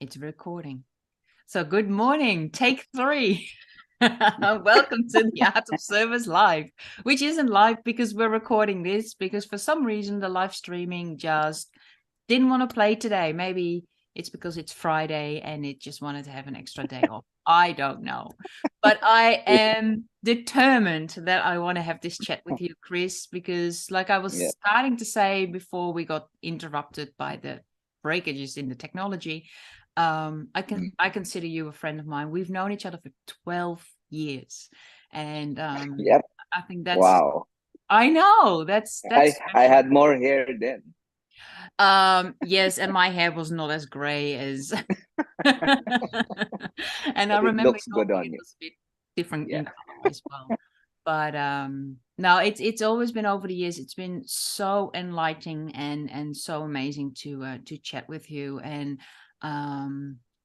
It's recording. So good morning, take 3. Welcome to the Art of Service Live, which isn't live because we're recording this because for some reason the live streaming just didn't want to play today. Maybe it's because it's Friday and it just wanted to have an extra day off. I don't know. But I am determined that I want to have this chat with you, Cris, because like I was starting to say before we got interrupted by the breakages in the technology, I consider you a friend of mine. We've known each other for 12 years. And Yep. I think that's Wow. I know that's I special. had more hair then. Yes, and my hair was not as gray as and I But it remember you looks told good me on it you. was a bit different Yeah. in color as well. But no, it's always been over the years. It's been so enlightening and so amazing to chat with you. And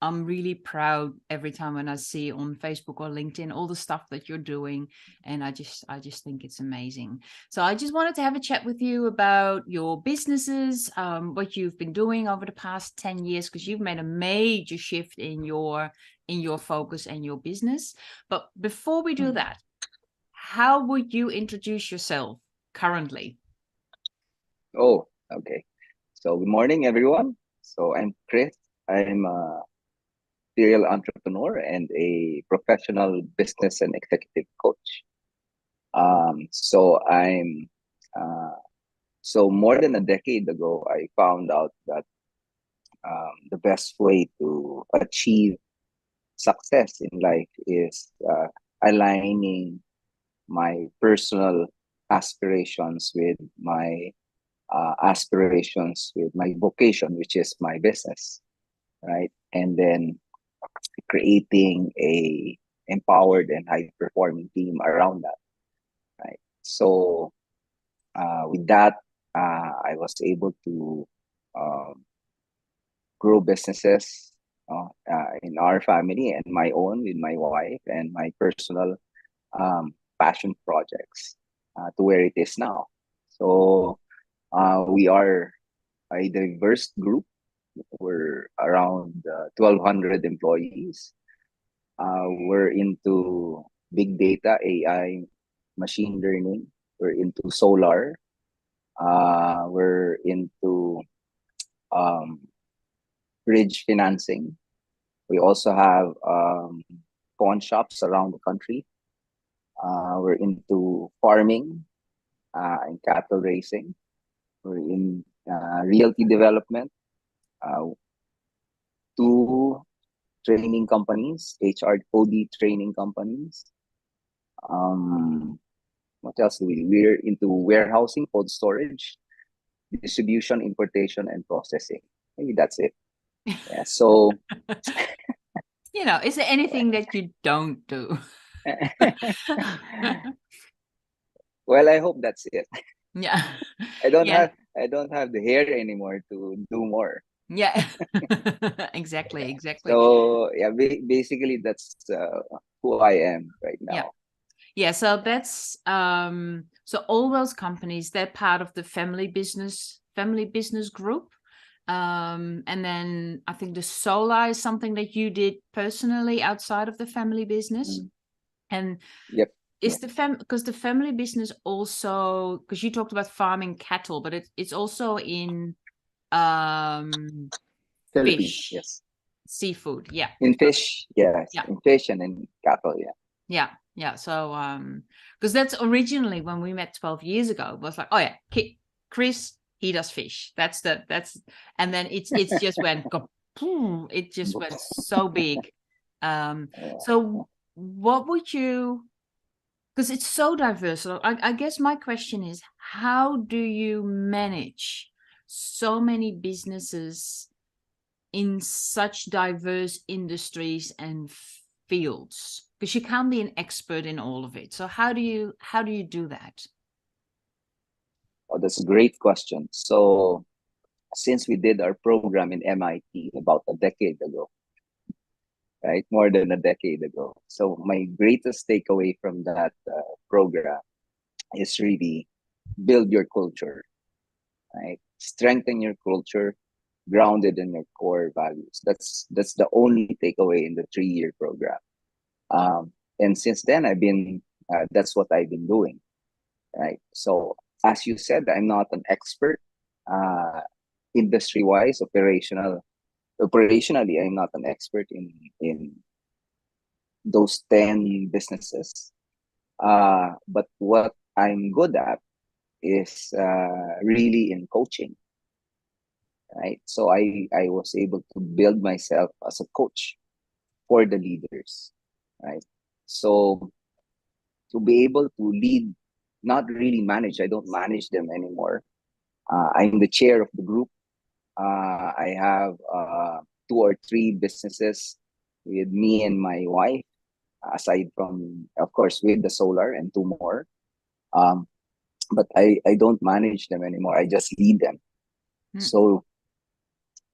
I'm really proud every time when I see on Facebook or LinkedIn all the stuff that you're doing, and I just think it's amazing. So I just wanted to have a chat with you about your businesses, what you've been doing over the past 10 years, because you've made a major shift in your focus and your business. But before we do that, how would you introduce yourself currently? Oh, okay. So good morning, everyone. So I'm Chris. I'm a serial entrepreneur and a professional business and executive coach. So I'm uh, so more than a decade ago, I found out that the best way to achieve success in life is aligning my personal aspirations with my aspirations with my vocation, which is my business, right? And then creating a empowered and high performing team around that, right? So with that, I was able to um, grow businesses in our family and my own with my wife and my personal passion projects to where it is now. So we are a diverse group. We're around 1,200 employees. We're into big data, AI, machine learning. We're into solar. We're into um, bridge financing. We also have pawn shops around the country. We're into farming and cattle raising. We're in realty development. Uh, two training companies, HROD training companies. Um, what else do we? We're into warehousing, cold storage, distribution, importation, and processing. Maybe that's it. Yeah. So, Is there anything that you don't do? well, I hope that's it. Yeah. I don't Yeah. have I don't have the hair anymore to do more. Yeah. Exactly. Exactly. So yeah, basically that's who I am right Yeah. now. Yeah. So that's so all those companies, they're part of the family business group. And then I think the solar is something that you did personally outside of the family business. Mm. And Yep. is Yeah. the because the family business also, because you talked about farming cattle, but it's also in um Philippines. fish, Yes. seafood. Yeah. In fish, yes. Yeah. In fish and in cattle, yeah. Yeah. Yeah. So because that's originally when we met 12 years ago, it was like, oh yeah, Cris, he does fish. That's and then it's just went it just went so big. So what would you, because it's so diverse. So I guess my question is, how do you manage so many businesses in such diverse industries and fields? Because you can't be an expert in all of it. So how do you do that? Oh, that's a great question. So, since we did our program in MIT about a decade ago, right? More than a decade ago. So, my greatest takeaway from that program is really build your culture, right? Strengthen your culture, grounded in your core values. That's the only takeaway in the 3 year program. And since then, that's what I've been doing, right? So as you said, I'm not an expert, uh, industry wise, operationally, I'm not an expert in those 10 businesses. But what I'm good at is really in coaching, right? So I was able to build myself as a coach for the leaders, right? So to be able to lead, not really manage, I don't manage them anymore. I'm the chair of the group. I have 2 or 3 businesses with me and my wife, aside from, of course, with the solar and 2 more. Um, but I don't manage them anymore. I just lead them. Mm. So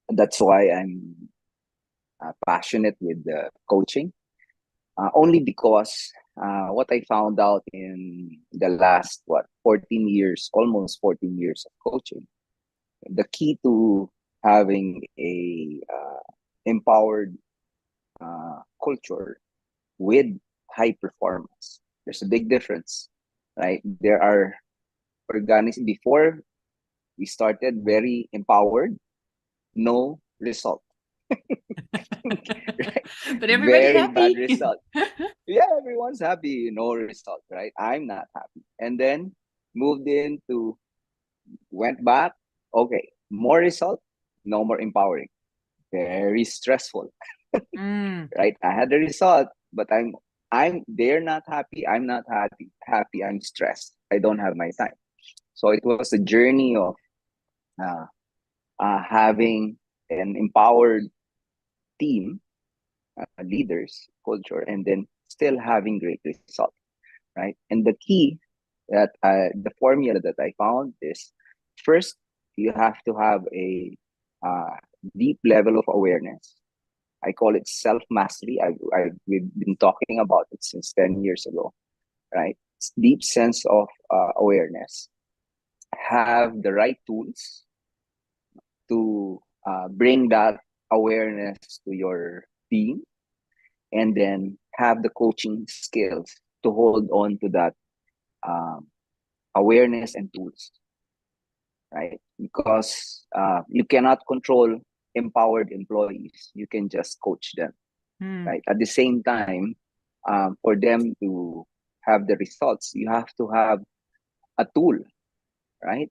that's why I'm passionate with the coaching. Only because what I found out in the last 14 years, almost 14 years of coaching, the key to having a empowered culture with high performance. There's a big difference, right? There are before we started very empowered, no result, right? But everybody's Very bad happy. result. Yeah, everyone's happy, no result, right? I'm not happy. And then moved into, went back, okay, more result, no more empowering. Very stressful, Mm. right? I had the result, but they're not happy. I'm not happy. I'm stressed. I don't have my time. So it was a journey of uh, having an empowered team, leaders, culture, and then still having great results, right? And the key the formula that I found is, first, you have to have a uh, deep level of awareness. I call it self mastery. We've been talking about it since 10 years ago, right? It's deep sense of awareness. Have the right tools to bring that awareness to your team, and then have the coaching skills to hold on to that um, awareness and tools, right? Because you cannot control empowered employees. You can just coach them, Mm. right? At the same time, for them to have the results, you have to have a tool, right?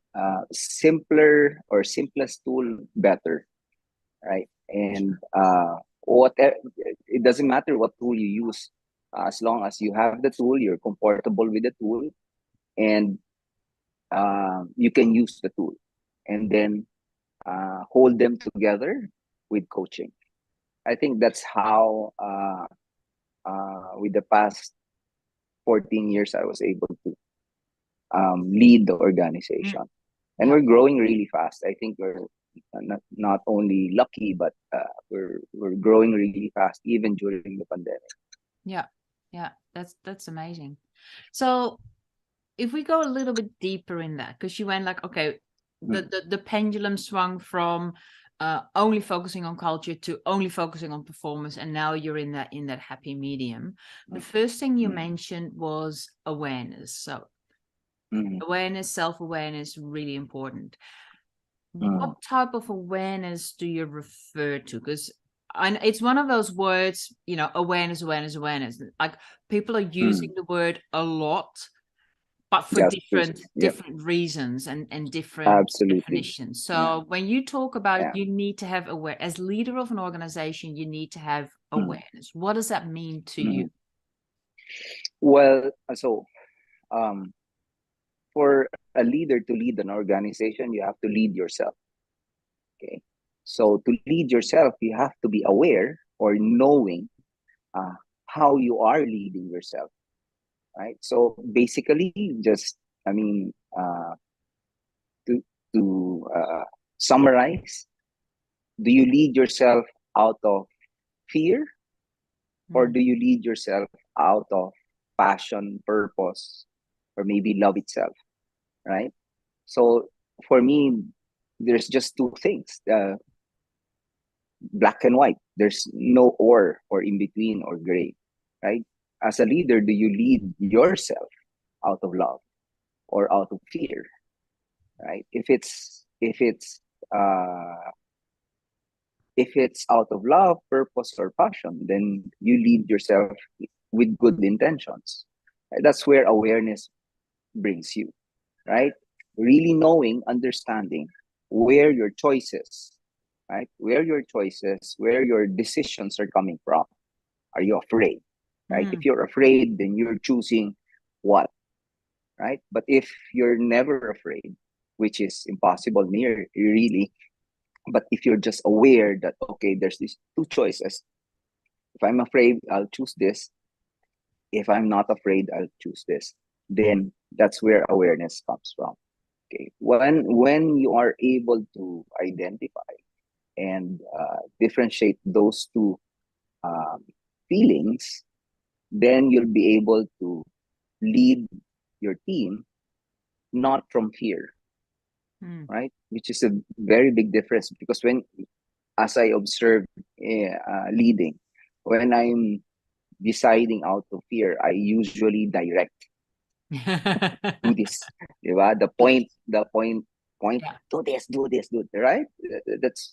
Simpler or simplest tool, better, right? And what it doesn't matter what tool you use, as long as you have the tool, you're comfortable with the tool, and you can use the tool, and then hold them together with coaching. I think that's how, with the past 14 years, I was able to lead the Mm. organization. And Yeah. we're growing really fast. I think we're not only lucky, but we're growing really fast, even during the pandemic. Yeah. Yeah. That's amazing. So if we go a little bit deeper in that, because you went like, okay, Mm, the pendulum swung from only focusing on culture to only focusing on performance, and now you're in that happy medium. The mm, first thing you mm, mentioned was awareness. So mm, awareness, self-awareness, really important. What mm, type of awareness do you refer to? Because it's one of those words, awareness, awareness, awareness. Like people are mm. using the word a lot, but for Yes, different yep, different reasons and different absolutely. definitions. Yeah, So when you talk about yeah. you need to have aware as leader of an organization, you need to have Mm, awareness. What does that mean to you? mm. Well, so um, for a leader to lead an organization, you have to lead yourself. Okay. So to lead yourself, you have to be aware or knowing uh, how you are leading yourself, right? So basically, just, I mean, to summarize, do you lead yourself out of fear, or Mm. do you lead yourself out of passion, purpose, or maybe love itself, right? So for me, there's just two things. black and white. There's no or in between or gray, right? As a leader, do you lead yourself out of love or out of fear, right? Uh, if it's out of love, purpose, or passion, then you lead yourself with good intentions. Right? That's where awareness brings you, right? Really knowing, understanding where your choices, right? Where your decisions are coming from. Are you afraid? Right? If Mm. you're afraid, then you're choosing what, right? But if you're never afraid, which is impossible near really, but if you're just aware that okay, there's these two choices. If I'm afraid, I'll choose this. If I'm not afraid, I'll choose this. Then that's where awareness comes from. Okay, when you are able to identify and differentiate those two um, feelings, then you'll be able to lead your team not from fear, Mm. right? Which is a very big difference because when, as I observe leading, when I'm deciding out of fear, I usually direct, do this, diba? Point, Yeah. do this, right?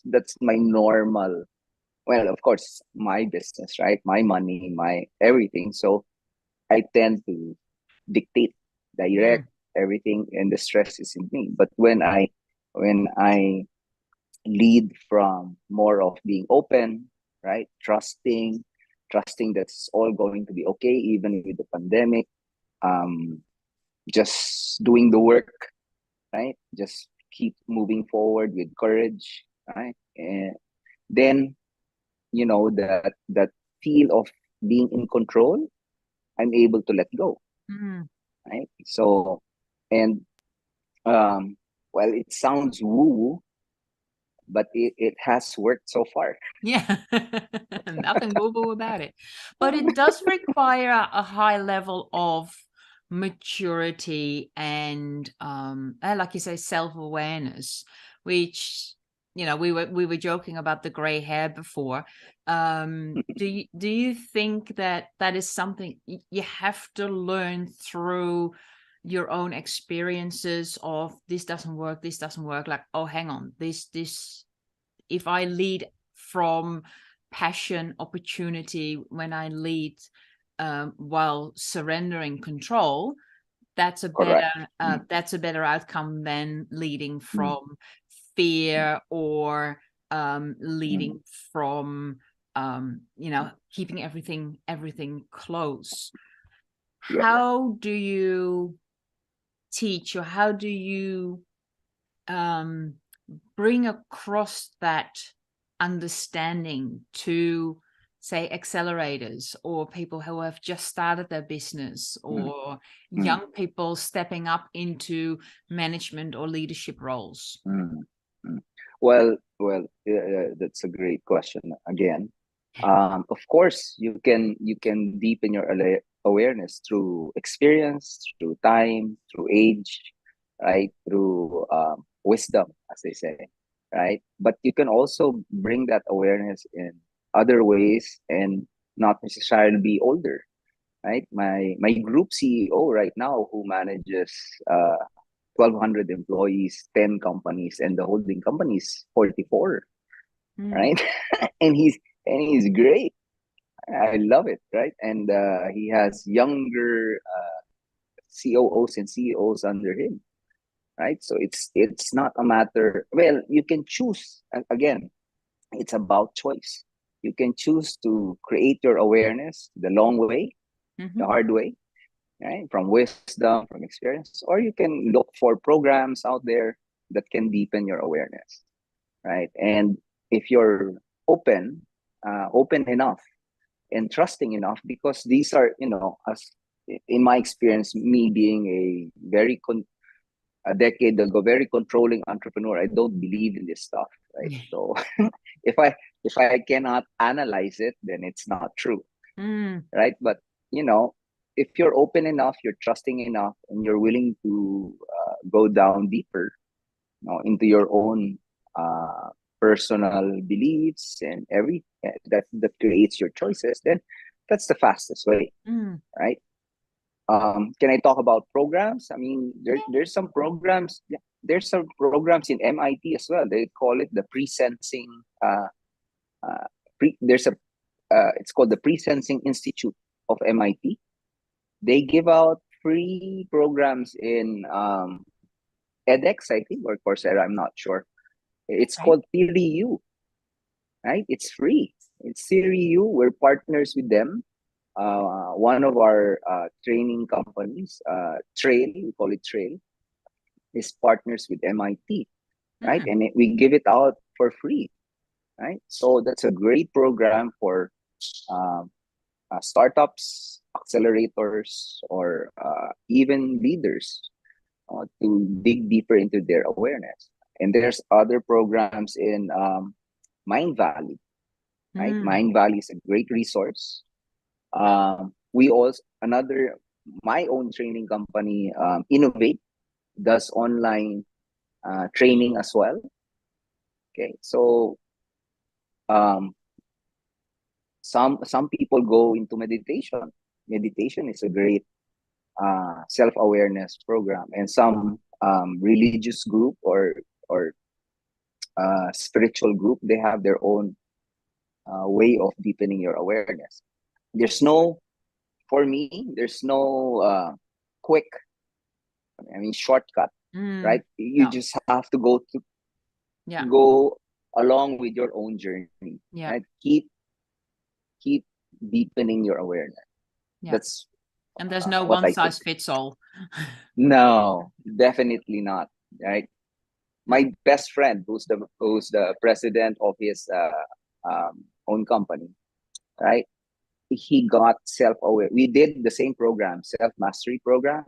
That's my normal. Well, of course, my business, right? My money, my everything. So I tend to dictate, direct Mm. everything, and the stress is in me. But when I lead from more of being open, right? Trusting that's all going to be okay, even with the pandemic. Um, just doing the work, right? Just keep moving forward with courage, right? And then that feel of being in control, I'm able to let go, Mm. right? So, and um, well, it sounds woo, but it has worked so far. Yeah, nothing woo-woo about it. But it does require a high level of maturity and like you say, self-awareness, which, we were joking about the gray hair before. Do you think that that is something you have to learn through your own experiences of this doesn't work, like, oh, hang on, this if I lead from passion, opportunity, when I lead while surrendering control, that's a Correct. better Mm, outcome than leading mm, from fear or mm. leading from keeping everything close. Yeah. How do you teach, or how do you um, bring across that understanding to, say, accelerators or people who have just started their business, Mm, or mm, young people stepping up into management or leadership roles? mm, mm. Well, that's a great question again. Of course, you can deepen your awareness through experience, through time, through age, right? Through wisdom, as they say, right? But you can also bring that awareness in other ways and not necessarily be older, right? My group CEO right now, who manages 1,200 employees, 10 companies, and the holding company is 44, Mm. right? and he's great. I love it, right? And he has younger COOs and CEOs under him, right? So it's not a matter. Well, you can choose again. It's about choice. You can choose to create your awareness the long way, the Hmm. hard way, right? From wisdom, from experience, or you can look for programs out there that can deepen your awareness, right? And if you're open enough and trusting enough, because these are, as in my experience, me being a decade ago, very controlling entrepreneur, I don't believe in this stuff, right? So if I if I cannot analyze it, then it's not true, Mm. right? But you know, if you're open enough, you're trusting enough, and you're willing to go down deeper, into your own uh, personal beliefs and that creates your choices, then that's the fastest way, right? Can I talk about programs? I mean, there's some programs. Yeah, there's some programs in MIT as well. They call it the pre-sensing. Uh, there's a it's called the Pre-Sensing Institute of MIT. They give out free programs in edX, I think, or Coursera. I'm not sure. It's Okay. called Theory U, right? It's free. It's Theory U. We're partners with them. One of our training companies, Trail, we call it Trail, is partners with MIT, right? And we give it out for free, right? So that's a great program for um, startups, accelerators, or even leaders to dig deeper into their awareness. And there's other programs in Mind Valley, right? Mind Valley is a great resource. We also my own training company, Innovate, does online training as well. Okay, so um, some people go into meditation. Meditation is a great self-awareness program, and some religious group or spiritual group, they have their own way of deepening your awareness. There's no For me, there's no quick, I mean, shortcut, right? You just have to go along with your own journey, right? Keep deepening your awareness. That's And there's no what one I size think. fits all. No, definitely not, right? My best friend, who's the president of his own company, right? He got self-aware. We did the same program, self-mastery program,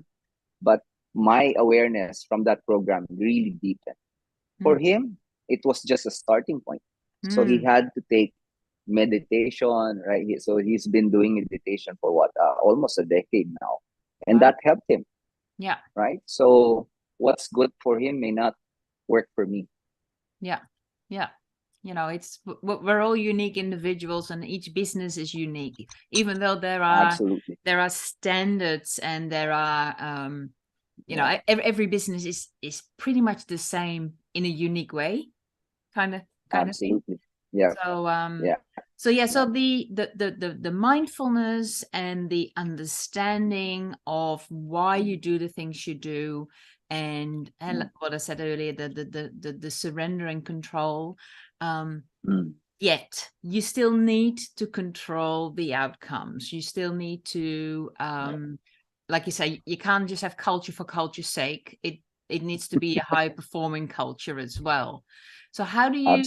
but my awareness from that program really deepened. For him, it was just a starting point. So he had to take meditation, right? So he's been doing meditation for what, almost a decade now, and that helped him. Yeah. Right. So what's good for him may not work for me. Yeah. Yeah. It's we're all unique individuals, and each business is unique, even though there are standards and there are every business is pretty much the same in a unique way, kind of thing. Yeah. So the mindfulness and the understanding of why you do the things you do, and what I said earlier, the surrender and control. Yet you still need to control the outcomes. You still need to, like you say, you can't just have culture for culture's sake. It needs to be a high performing culture as well. So how do you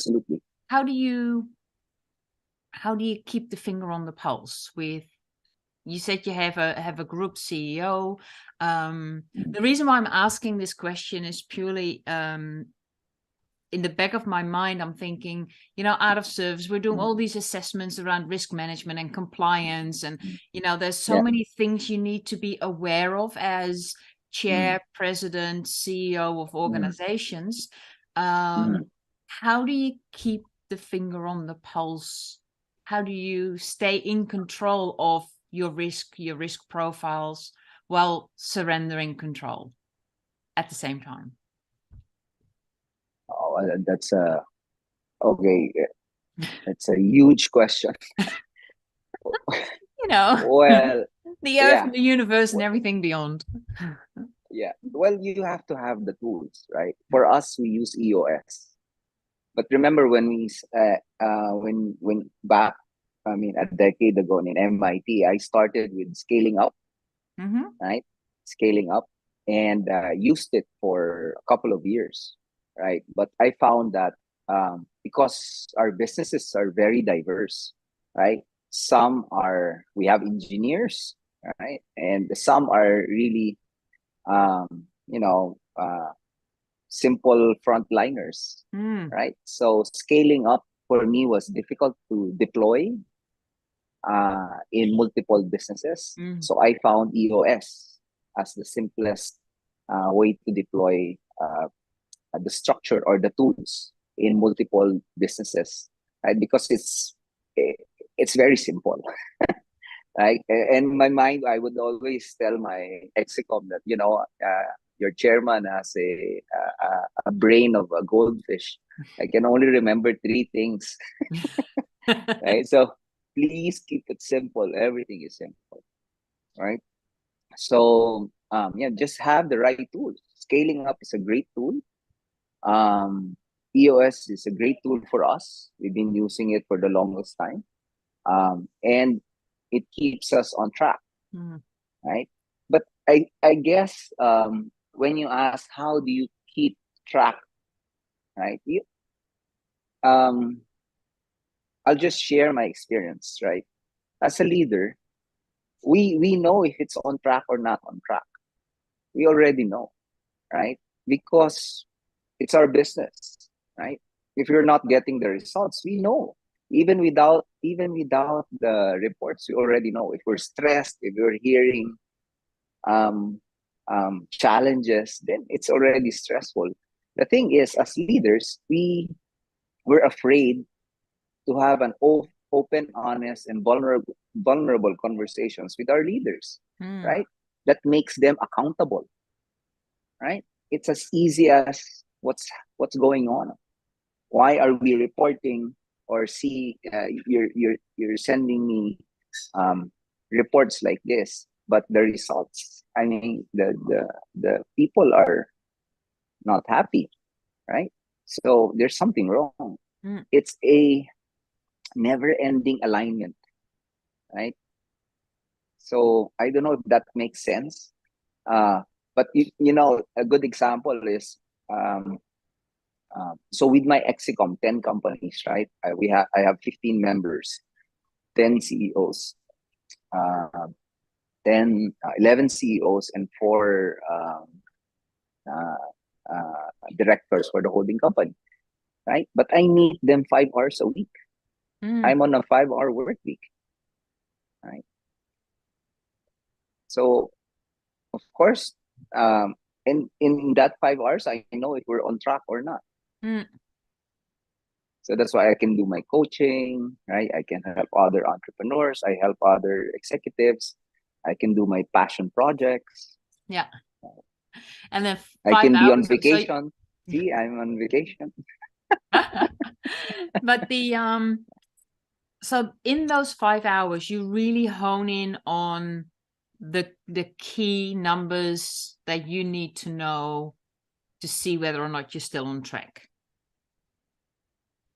keep the finger on the pulse with? You said you have a group CEO. The reason why I'm asking this question is purely in the back of my mind, I'm thinking, out of service, we're doing all these assessments around risk management and compliance. And, there's so many things you need to be aware of as chair, president, CEO of organizations. How do you keep the finger on the pulse? How do you stay in control of your risk profiles, while surrendering control at the same time? Oh, that's okay. It's a huge question. Well, the earth and the universe and everything beyond. Yeah. Well, you have to have the tools, right? For us, we use EOS. But remember when back, I mean, a decade ago in MIT, I started with scaling up, right? Scaling up, and used it for a couple of years, right? But I found that because our businesses are very diverse, right? We have engineers, right? And some are really, you know, simple frontliners, right? So scaling up for me was difficult to deploy in multiple businesses. So I found EOS as the simplest way to deploy the structure or the tools. in multiple businesses, right? Because it's very simple, right? And in my mind, I would always tell my execom that, your chairman has a brain of a goldfish. I can only remember three things, right? So please keep it simple. Everything is simple, right? So yeah, just have the right tools. Scaling up is a great tool. Um, EOS is a great tool for us. We've been using it for the longest time, and it keeps us on track, Mm. right? But I guess when you ask how do you keep track, right? Um, I'll just share my experience, right? As a leader, we know if it's on track or not on track. We already know, right? Because it's our business, right? If you're not getting the results, we know. Even without the reports, we already know. If we're stressed, if we're hearing um, challenges, then it's already stressful. The thing is, as leaders, we're afraid to have an open, honest, and vulnerable conversations with our leaders, Mm. right? That makes them accountable, right? It's as easy as what's going on. Why are we reporting or see you're sending me um, reports like this, but the results, I mean, the people are not happy, right? So there's something wrong. Mm. It's a never ending alignment, right? So I don't know if that makes sense. uh, but a good example is um, so with my exicom 10 companies, right? I have 15 members, 10 CEOs, uh, 10 11 CEOs, and 4 directors for the holding company, right? But I meet them 5 hours a week. Mm. I'm on a 5-hour work week, right? So of course, in that 5 hours, I know if we're on track or not. Mm. So that's why I can do my coaching, right? I can help other entrepreneurs. I help other executives. I can do my passion projects. Yeah. And then I five can be on hours. So, vacation. See, I'm on vacation. but so in those 5 hours, you really hone in on the key numbers that you need to know to see whether or not you're still on track.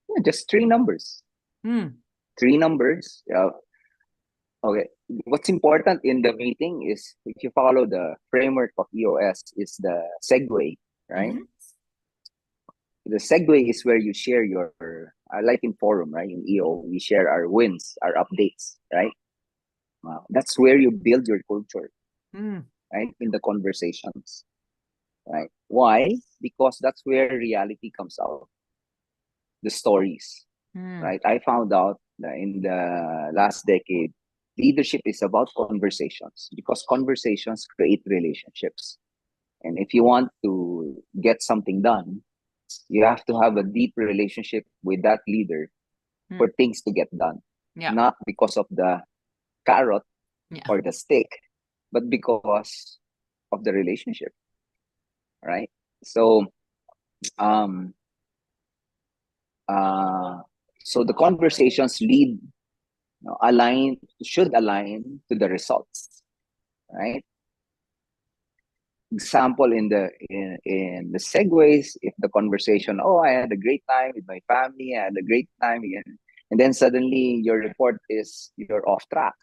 Yeah, just three numbers. Mm. Three numbers. Okay. What's important in the meeting is if you follow the framework of EOS, is the segue, right? Mm-hmm. The segue is where you share your, like in forum, right? In EO, we share our wins, our updates, right? That's where you build your culture, Mm. right? In the conversations, right? Why? Because that's where reality comes out, the stories, Mm. right? I found out that in the last decade, leadership is about conversations because conversations create relationships. And if you want to get something done, you have to have a deep relationship with that leader Mm. for things to get done, Yeah. not because of the carrot Yeah. or the stick, but because of the relationship, right? So, um, uh, so the conversations align, should align to the results, right? Example in the segues, if the conversation, oh, I had a great time with my family, I had a great time again, and then suddenly your report is you're off track.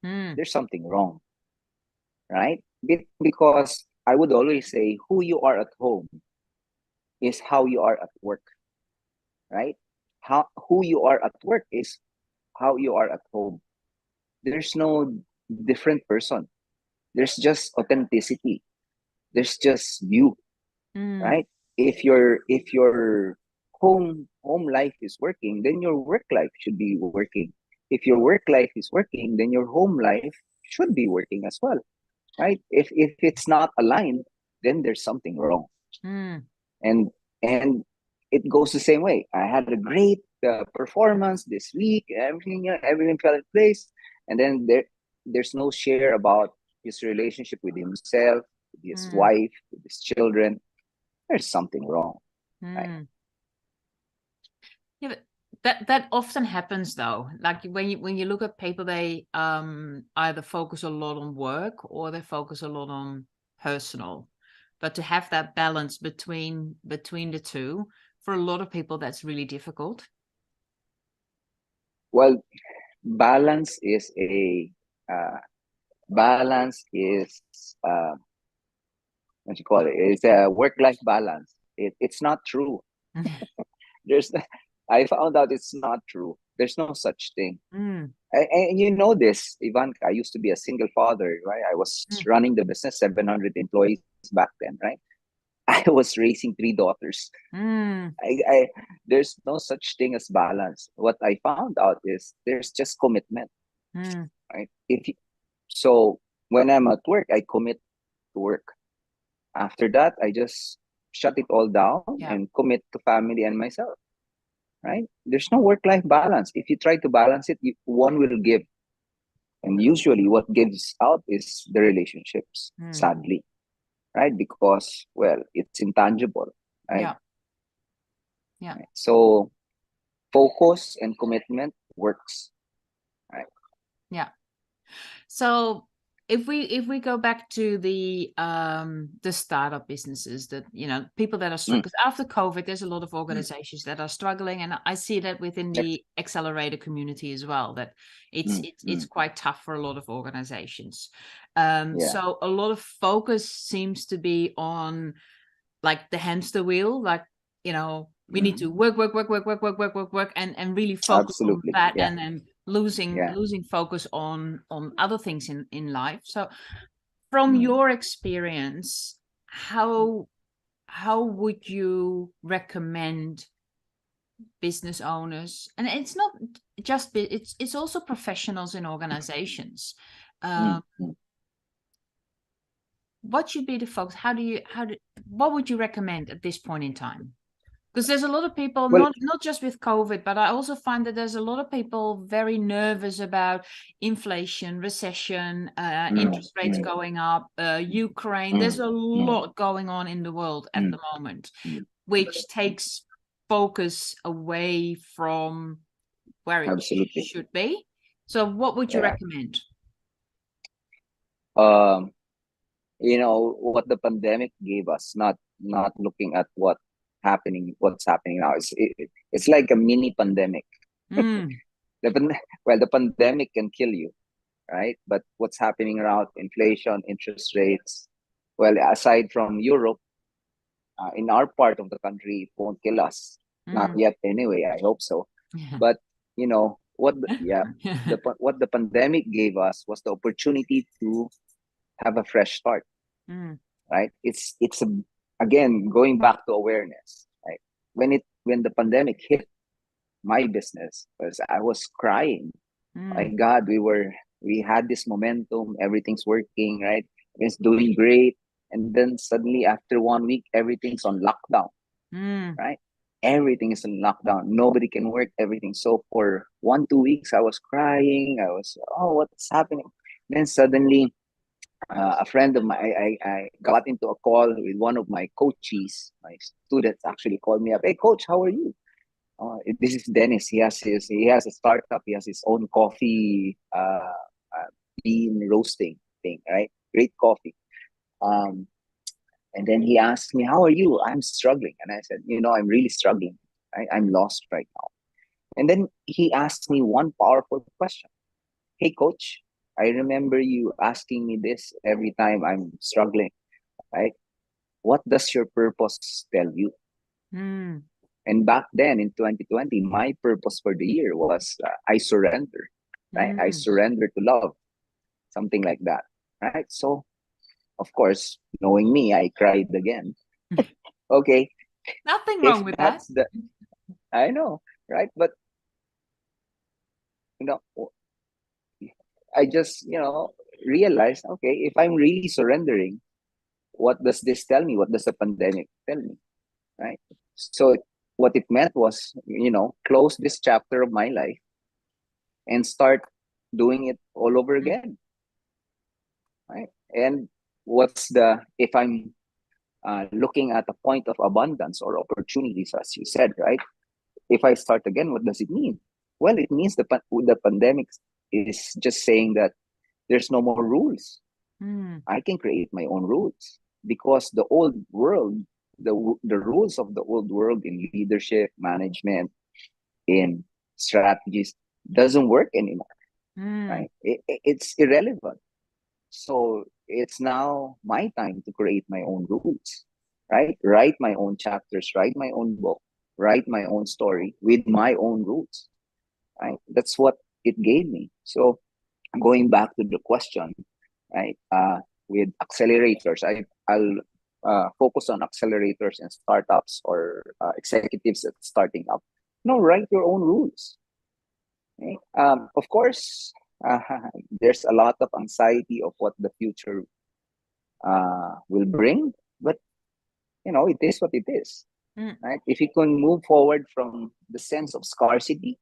Mm. There's something wrong, right? Because I would always say who you are at home is how you are at work, right? How who you are at work is how you are at home. There's no different person. There's just authenticity. There's just you, Mm. right? If your home life is working, then your work life should be working. If your work life is working, then your home life should be working as well, right? If it's not aligned, then there's something wrong. Mm. And and it goes the same way. I had a great performance this week. Everything fell in place, and then there's no share about his relationship with himself, with his Mm, wife, with his children. There's something wrong, right? mm. Yeah, but that often happens though. Like when you look at people, they either focus a lot on work or they focus a lot on personal. But to have that balance between the two, for a lot of people, that's really difficult. Well, balance is a uh, balance is what you call it? It's a work-life balance. It's not true. There's I found out it's not true. There's no such thing. Mm, And you know this, Ivanka. I used to be a single father, right? I was mm, running the business, 700 employees back then, right? I was raising three daughters. mm, I there's no such thing as balance. What I found out is there's just commitment, mm. right? So when I'm at work, I commit to work. After that, I just shut it all down Yeah. and commit to family and myself, right? There's no work-life balance. If you try to balance it, one will give. And usually what gives out is the relationships, Mm, sadly, right? Because, well, it's intangible, right? yeah. Yeah. So focus and commitment works, right? Yeah. So if we go back to the startup businesses, that people that are Mm, struggling, because after COVID there's a lot of mm, organizations that are struggling, and I see that within yep, the accelerator community as well, that it's mm, it's it's mm, quite tough for a lot of organizations. yeah, So a lot of focus seems to be on like the hamster wheel, like we need mm, to work, work, work, work, work, work, work, work, work, and really focus on absolutely, that, yeah, and then losing yeah, losing focus on other things in life. So from mm, your experience, how would you recommend business owners, and it's not just it's also professionals in organizations, mm, um, mm. what should be the focus? What would you recommend at this point in time? Because there's a lot of people, Well, not just with COVID, but I also find that there's a lot of people very nervous about inflation, recession, mm, interest rates mm, going up, Ukraine. mm, There's a mm, lot going on in the world at mm, the moment, mm. which takes focus away from where it Absolutely, should be. So what would you yeah. recommend? Um, what the pandemic gave us, not looking at what's happening now. It's like a mini pandemic. Mm, Well, the pandemic can kill you, right? But what's happening around inflation, interest rates, well, aside from Europe, in our part of the country, it won't kill us. Not mm. yet, anyway. I hope so. But yeah, what the pandemic gave us was the opportunity to have a fresh start, Mm, right? Again, going back to awareness, right? When the pandemic hit my business, was I was crying. My mm, God, we had this momentum, everything's working, right? It's doing great. And then suddenly after 1 week, everything's on lockdown, mm, right? Everything is in lockdown. Nobody can work, everything. So for 1, 2 weeks, I was crying. I was, oh, what's happening? Then suddenly, a friend of mine, I got into a call with one of my coaches. My students actually called me up. Hey, coach, how are you? This is Dennis. He has a startup. He has his own coffee bean roasting thing, right? Great coffee. Um, and then he asked me, "How are you?" I'm struggling, and I said, I'm really struggling. I'm lost right now. And then he asked me one powerful question. Hey, coach, I remember you asking me this every time I'm struggling, right? What does your purpose tell you? mm, And back then in 2020, my purpose for the year was I surrender, right? I mm. surrender to love, something like that, right? So, of course, knowing me, I cried again. Okay, Nothing if wrong with that. that's the, I know, right? But, you know, I just, realized, okay, if I'm really surrendering, what does this tell me? What does the pandemic tell me, right? So what it meant was, close this chapter of my life and start doing it all over Mm. again, right? And if I'm looking at a point of abundance or opportunities, as you said, right? If I start again, what does it mean? Well, it means the pandemic is just saying that there's no more rules. Mm. I can create my own rules because the old world, the rules of the old world in leadership, management, in strategies doesn't work anymore, Mm. right? It's irrelevant. So it's now my time to create my own rules, right? Write my own chapters, write my own book, write my own story with my own rules, right? That's what it gave me. So going back to the question, right? With accelerators, I'll focus on accelerators and startups or executives that's starting up. No, write your own rules. Okay? Of course, uh, there's a lot of anxiety of what the future will bring, but it is what it is, Mm. right? If you can move forward from the sense of scarcity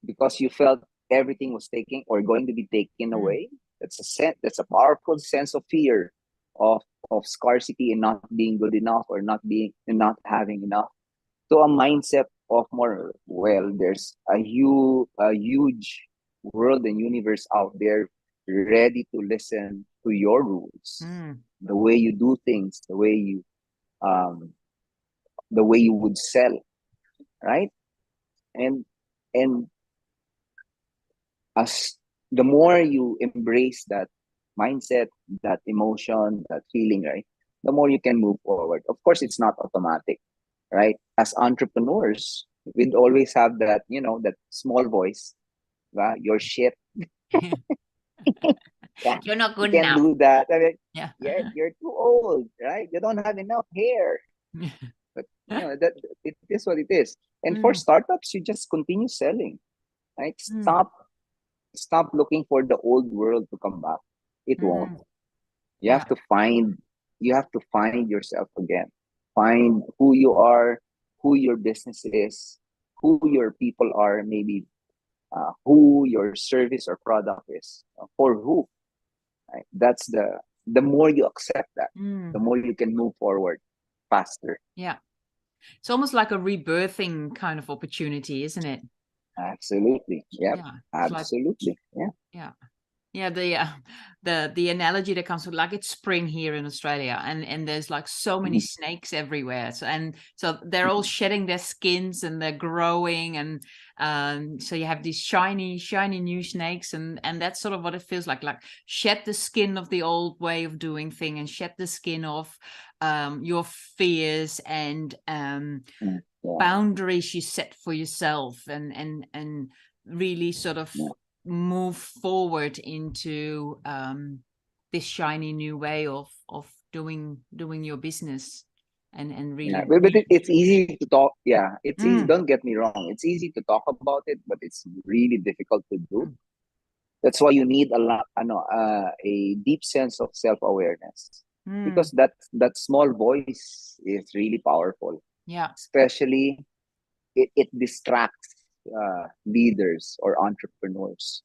because you felt everything was taken or going to be taken Mm. away, that's a powerful sense of fear of of scarcity and not being good enough or not having enough, to a mindset of more, well, there's a huge world and universe out there ready to listen to your rules, Mm. the way you do things, um the way you would sell, right? And and as the more you embrace that mindset, that emotion, that feeling, right, the more you can move forward. Of course, it's not automatic, right? As entrepreneurs, we'd always have that small voice, your shit. Yeah, You're not you good can't enough. do that. I mean, Yeah. yeah, you're too old, right? You don't have enough hair. But that it is what it is. And for Mm. startups, you just continue selling, right? Mm. Stop looking for the old world to come back. It won't. Mm. You Yeah. have to find yourself again. Find who you are, who your business is, who your people are, maybe who your service or product is, for who. Right? That's the more you accept that, the Mm. more you can move forward faster. Yeah. It's almost like a rebirthing kind of opportunity, isn't it? Absolutely. Yep. Yeah. It's like, Absolutely. Yeah. yeah. Yeah, the analogy that comes with, like, it's spring here in Australia, and there's like so many Mhm. snakes everywhere. So they're all shedding their skins and they're growing, and so you have these shiny new snakes, and that's sort of what it feels like shed the skin of the old way of doing thing and shed the skin of your fears and Yeah. boundaries you set for yourself, and really sort of Yeah. move forward into this shiny new way of doing your business, and Yeah, really but it's easy to talk. Yeah, it's easy. Mm. Don't get me wrong. It's easy to talk about it, but it's really difficult to do. Mm. That's why you need a deep sense of self awareness, because Mm. that small voice is really powerful. Yeah. Especially, it distracts leaders or entrepreneurs,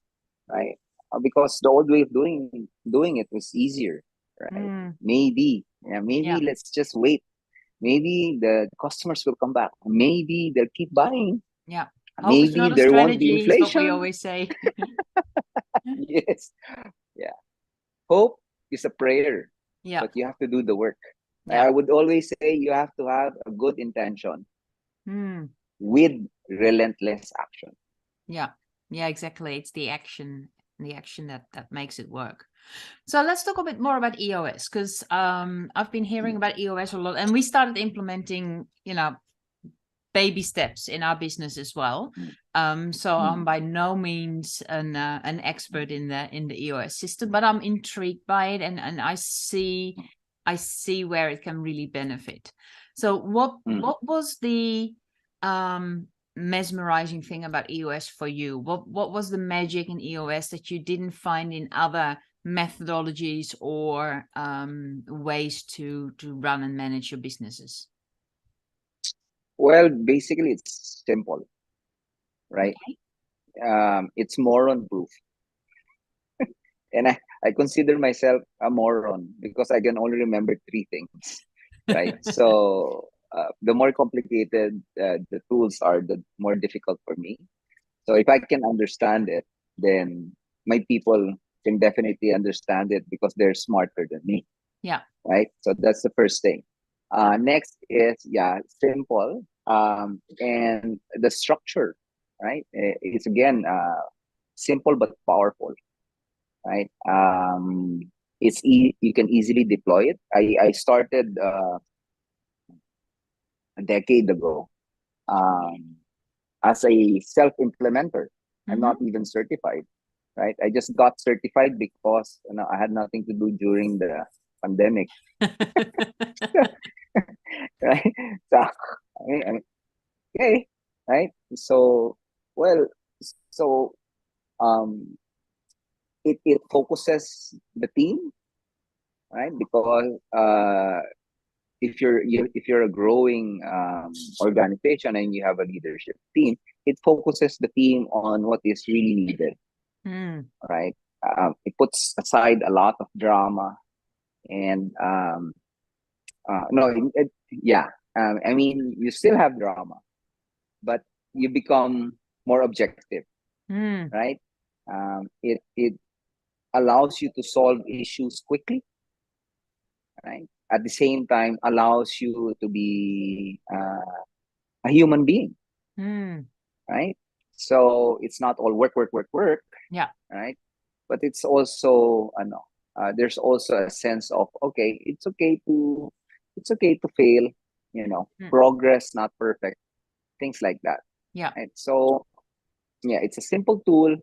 right? Because the old way of doing it was easier, right? Mm. Maybe Yeah. let's just wait. Maybe the customers will come back. Maybe they'll keep buying. Yeah. Hope is Maybe not a there won't be strategy, is what we inflation. always say. Yes. Yeah. Hope is a prayer, Yeah. but you have to do the work. Yeah. I would always say you have to have a good intention Mm. with relentless action. Yeah. Yeah, exactly. It's the action that makes it work. So let's talk a bit more about EOS, because I've been hearing about EOS a lot, and we started implementing, baby steps in our business as well. So I'm Mm. by no means an expert in the EOS system, but I'm intrigued by it, and I see where it can really benefit. So Mm. what was the mesmerizing thing about EOS for you? What was the magic in EOS that you didn't find in other methodologies or ways to run and manage your businesses? Well, basically, it's simple, right? Okay. It's moron proof. And I consider myself a moron because I can only remember three things, right? So the more complicated the tools are, the more difficult for me. So if I can understand it, then my people can definitely understand it because they're smarter than me, Yeah. right? So that's the first thing. Next is, yeah, simple, and the structure, right? It's again simple but powerful, right? You can easily deploy it. I started a decade ago as a self implementer. I'm not Mm-hmm. even certified, right? I just got certified because I had nothing to do during the pandemic, right? So, okay, right? So, well, so um, it focuses the team, right? Because if you're a growing organization and you have a leadership team, it focuses the team on what is really needed, Mm. right? It puts aside a lot of drama and no, yeah. I mean, you still have drama, but you become more objective, Mm. right? It allows you to solve issues quickly, right? At the same time, allows you to be a human being, Mm. right? So it's not all work, work, work, work, Yeah. right? But it's also, there's also a sense of okay, it's okay to fail, Mm. progress not perfect, things like that, Yeah. right? So yeah, it's a simple tool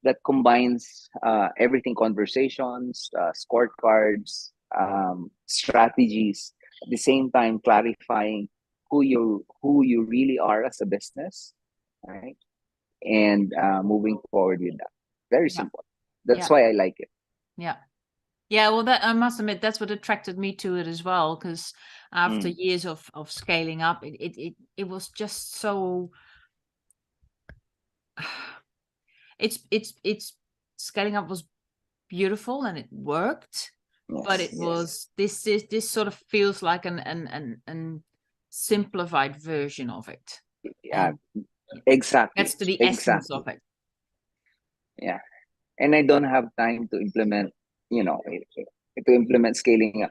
that combines everything: conversations, scorecards, strategies, at the same time clarifying who you really are as a business, right? And moving forward with that. Very Yeah. simple. That's Yeah. why I like it. Yeah. Yeah, well, that I must admit that's what attracted me to it as well. Because after Mm. years of scaling up, it was just so. It's scaling up was beautiful and it worked, but Yes, it yes. was this sort of feels like an simplified version of it, Yeah, and exactly. that's to the essence Exactly. of it. Yeah. And I don't have time to implement, to implement scaling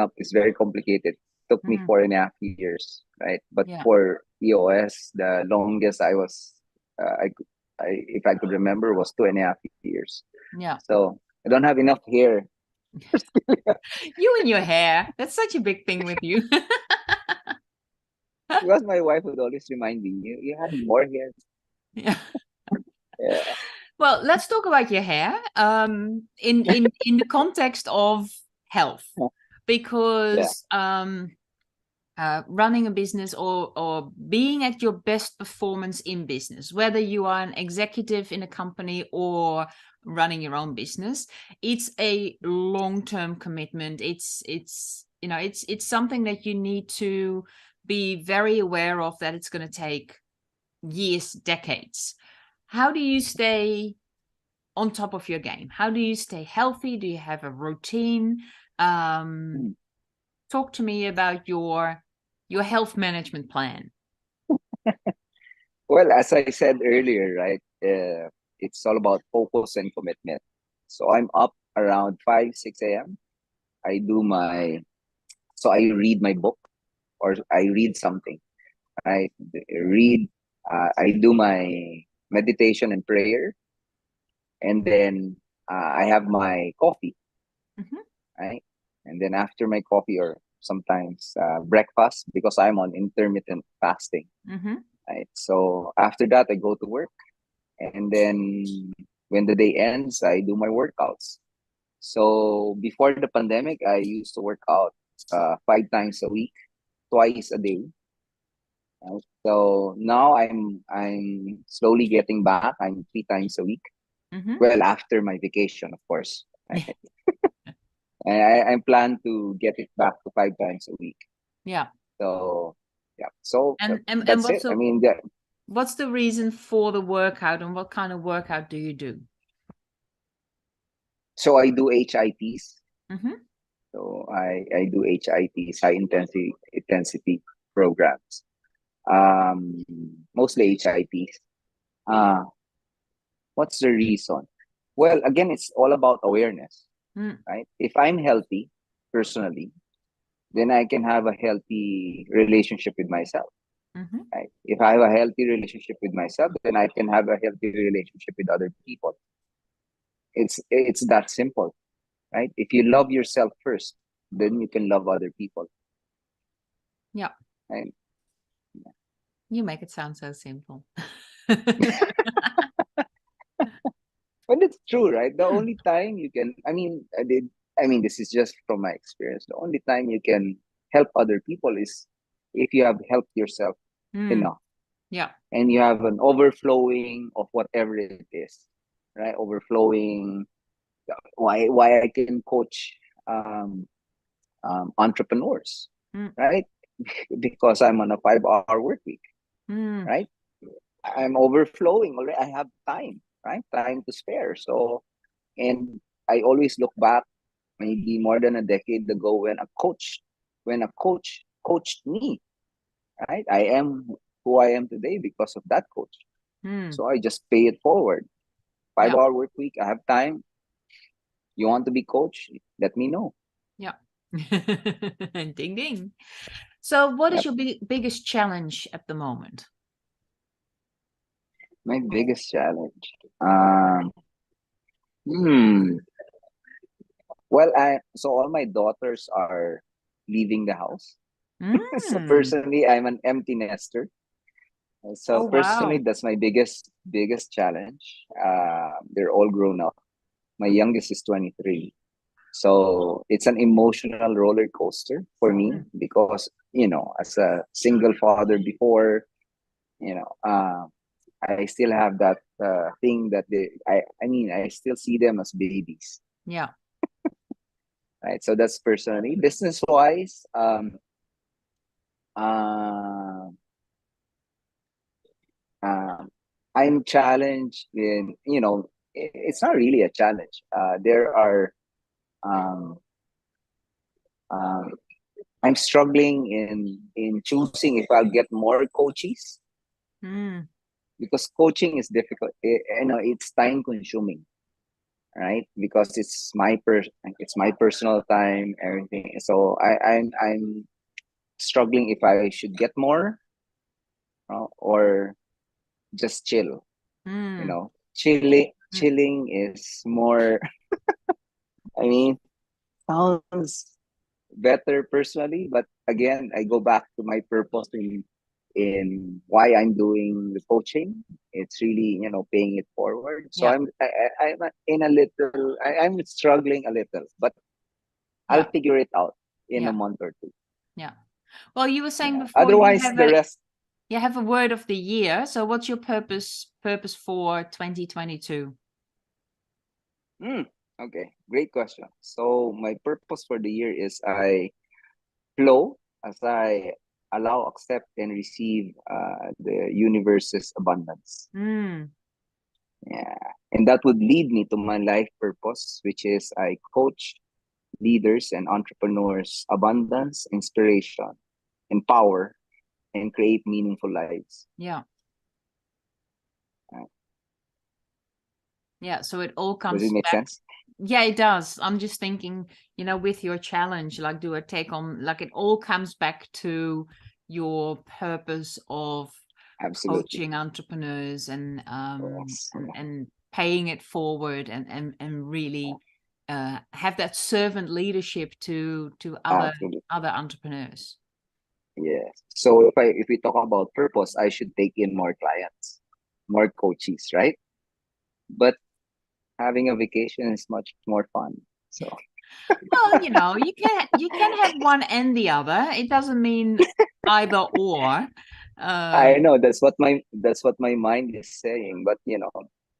up is very complicated. Took me Mm, 4.5 years, right? But yeah, for EOS, the longest if I could remember, was 2.5 years. yeah. So I don't have enough hair. You and your hair, that's such a big thing with you. Because my wife would always remind me, you had more hair. Yeah. Yeah. Well, let's talk about your hair, in the context of health, Yeah. because running a business, or being at your best performance in business, whether you are an executive in a company or running your own business, it's a long-term commitment. It's something that you need to be very aware of, that it's going to take years, decades. How do you stay on top of your game? How do you stay healthy? Do you have a routine? um Mm. Talk to me about your health management plan. Well, as I said earlier, right, it's all about focus and commitment. So I'm up around 5, 6 a.m. I do my, so I read my book or I read something. I read, I do my meditation and prayer, and then I have my coffee, Hmm. right? And then after my coffee, or sometimes breakfast, because I'm on intermittent fasting, Hmm. right? So after that, I go to work, and then when the day ends, I do my workouts. So before the pandemic, I used to work out 5 times a week, twice a day. Right? So now I'm slowly getting back. I'm 3 times a week. Hmm. Well, after my vacation, of course. Right? And I plan to get it back to 5 times a week. Yeah. So yeah. So And that's it. I mean, what's the reason for the workout, and what kind of workout do you do? so I do HITs. Mm-hmm. So I do HITs, high intensity programs. Mostly HITs. Uh, what's the reason? Well, again, it's all about awareness, Mm. right? If I'm healthy personally, then I can have a healthy relationship with myself, Mm-hmm. right? If I have a healthy relationship with myself, then I can have a healthy relationship with other people. It's that simple, right? If you love yourself first, then you can love other people, Yeah, right? you make it sound so simple. But it's true, right? The only time you can, I mean, this is just from my experience. The only time you can help other people is if you have helped yourself Mm. enough Yeah. and you have an overflowing of whatever it is, right? Overflowing. Why I can coach entrepreneurs, Mm. right? Because I'm on a 5 hour work week, Mm. right? I'm overflowing already. I have time, right? Time to spare. So, and I always look back maybe more than a decade ago when a coach coached me, right? I am who I am today because of that coach. Mm. So I just pay it forward. five Yeah. hour work week. I have time. You want to be coach? Let me know. Yeah. Ding ding. So, what is Yep. your biggest challenge at the moment? My biggest challenge. Um, hmm. Well, I so all my daughters are leaving the house. So Mm. personally, I'm an empty nester. So Oh, personally, wow. that's my biggest challenge. They're all grown up. My youngest is 23. So it's an emotional roller coaster for me Mm. because, as a single father before, you know, I still have that thing that I mean, I still see them as babies, Yeah. right? So that's personally. Business wise, uh, um, I'm challenged in, it's not really a challenge. There are, um, um, I'm struggling in choosing if I'll get more coaches Mm. because coaching is difficult. It's time consuming, right? Because it's my personal time, everything. So I'm struggling if I should get more, or just chill. Mm. Mm. Chilling is more. I mean, sounds better personally, but again, I go back to my purpose in why I'm doing the coaching. It's really, paying it forward. So Yeah. I'm in a little. I'm struggling a little, but I'll Yeah. figure it out in a Yeah. month or two. Yeah. Well, you were saying Yeah. before Otherwise, the rest. you have a word of the year. So, what's your purpose for 2022? Mm, okay, great question. So my purpose for the year is I flow as I allow, accept, and receive the universe's abundance. Mm. Yeah. And that would lead me to my life purpose, which is I coach leaders and entrepreneurs abundance, inspiration, empower, and create meaningful lives. Yeah. Uh, Yeah. So it all does it comes make back. sense? Yeah, it does. I'm just thinking, with your challenge, like, do I take on, like, it all comes back to your purpose of Absolutely. coaching entrepreneurs and Yes. paying it forward and really have that servant leadership to Absolutely. other entrepreneurs. Yes. So if we talk about purpose, I should take in more clients, more coaches, right? But having a vacation is much more fun. So Well, you can have one and the other. It doesn't mean either or. I Um, know that's what my mind is saying, but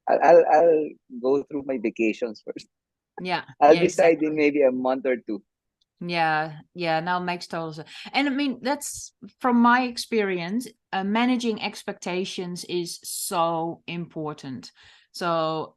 I'll go through my vacations first. yeah, I'll yeah, decide in exactly. maybe a month or two. Yeah, now makes total sense. And I mean, that's from my experience, managing expectations is so important. So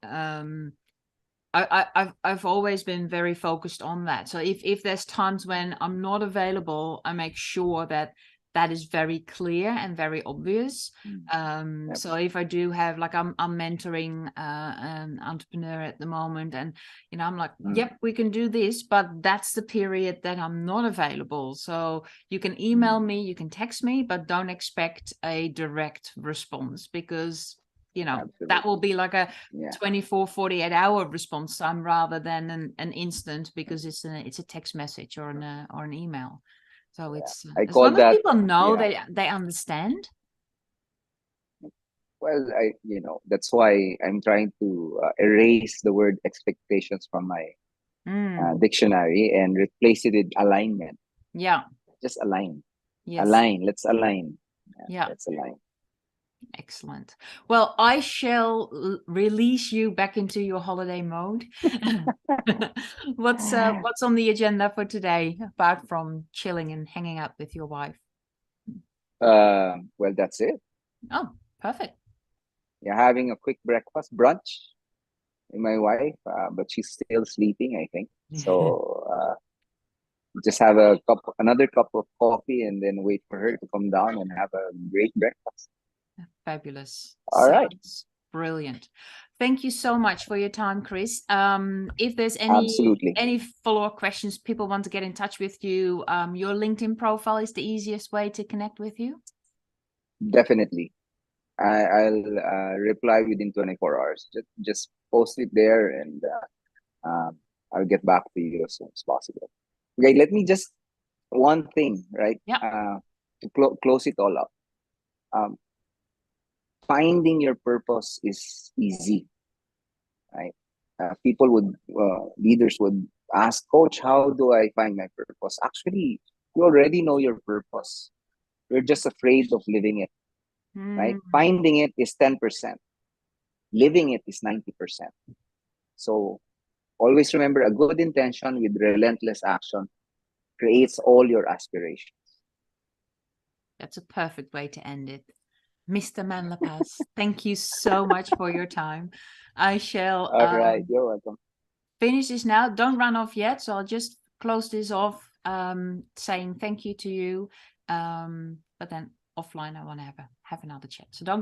I've always been very focused on that. So if there's times when I'm not available, I make sure that that is very clear and very obvious. Mm. Yep. So if I do have, like, I'm mentoring an entrepreneur at the moment, and I'm like, Mm. yep, we can do this, but that's the period that I'm not available. So you can email Mm. me, you can text me, but don't expect a direct response, because that will Absolutely. be like a Yeah. 24, 48-hour response time rather than an instant, because it's a text message or an email. So Yeah. it's I as call long as that, people know, yeah. they understand. Well, that's why I'm trying to erase the word expectations from my Mm, dictionary and replace it with alignment. yeah. Just align. Yes. Align. Let's align. Yeah, Yeah. let's align. Excellent. Well, I shall release you back into your holiday mode. What's on the agenda for today, apart from chilling and hanging out with your wife? Well, that's it. Oh, perfect. Yeah, having a quick breakfast brunch with my wife, but she's still sleeping, I think. So just have another cup of coffee, and then wait for her to come down and have a great breakfast. Fabulous. All right. Sounds brilliant. Thank you so much for your time, Cris. If there's Absolutely. any follow-up questions, people want to get in touch with you, your LinkedIn profile is the easiest way to connect with you. Definitely. I'll reply within 24 hours. Just post it there, and I'll get back to you as soon as possible. Okay, let me just one thing, right? Yeah. To close it all up. Um, Finding your purpose is easy, right? Leaders would ask, Coach, how do I find my purpose? Actually, you already know your purpose. You're just afraid of living it, right? Mm, Finding it is 10%. Living it is 90%. So always remember, a good intention with relentless action creates all your aspirations. that's a perfect way to end it. Mr. Manlapaz, thank you so much for your time. I shall All right, you're welcome. finish this now. Don't run off yet. So I'll just close this off, saying thank you to you. But then offline, I want to have another chat. So don't